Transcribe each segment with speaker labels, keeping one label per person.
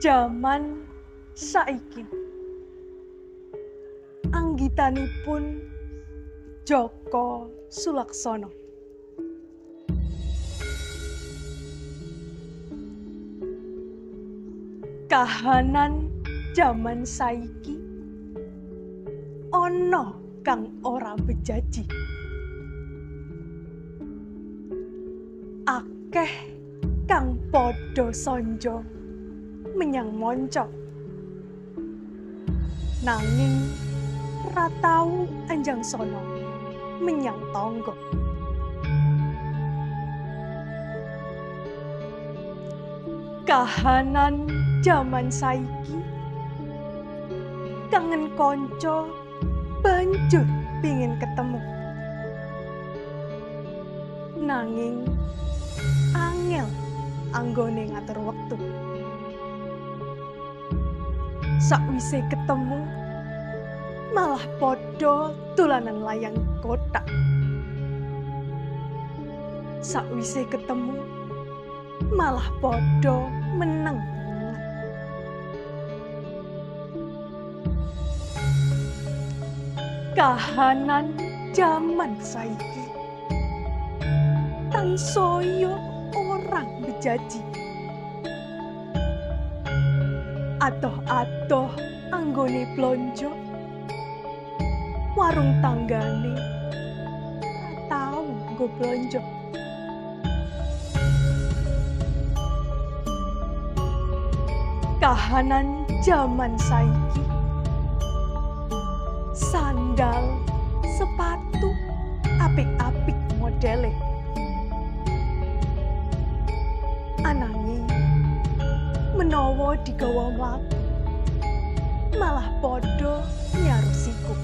Speaker 1: Jaman saiki anggitanipun Joko Sulaksono. Kahanan jaman saiki ana kang ora bejaji. Akeh kang padha sonjo menyang monco. Nanging ra tau anjang sono menyang tangga. Kahanan jaman saiki kangen konco banjur pingin ketemu. Nanging angel anggone ngatur wektu. Sakwise ketemu malah padha dolanan layang kotak. Sakwise ketemu malah padha meneng. Kahanan jaman saiki tansaya orang bejaji. Adoh-adoh anggone blonjo, warung tanggane ora tau nggo blonjo. Kahanan jaman saiki sandal sepatu apik-apik modele. Ananging menawa digawa mlaku malah padha nyarusiku.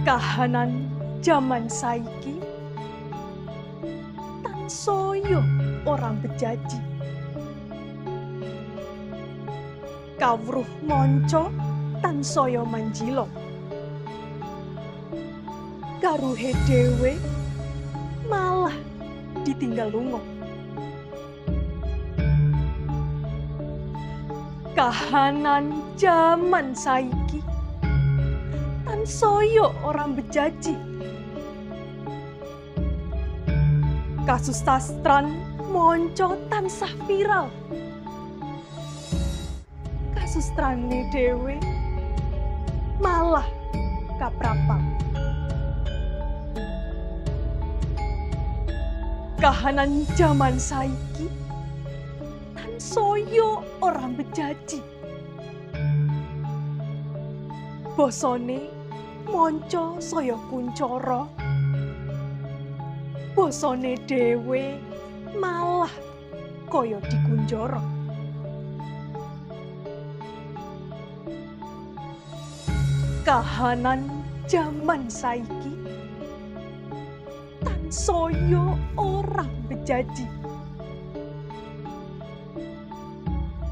Speaker 1: Kahanan jaman saiki tansaya orang bejaji. Kawruh monco tansaya manjilo. Karuhe dhewe malah ditinggal lunga. Kahanan jaman saiki tansaya orang bejaji. Kasus sastran monco tansah viral. Kasustrane dhewe malah kaprapal. Kahanan jaman saiki tansaya orang bejaji. Bosone monco saya kuncara. Bosone dhewe malah kaya dikunjara. Kahanan jaman saiki tansaya orang bejaji.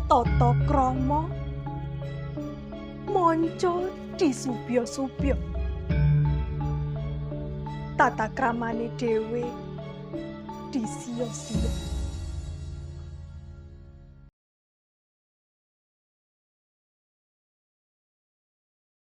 Speaker 1: Tata krama monco disubya-subya. Tata kramane dhewe disia-sia.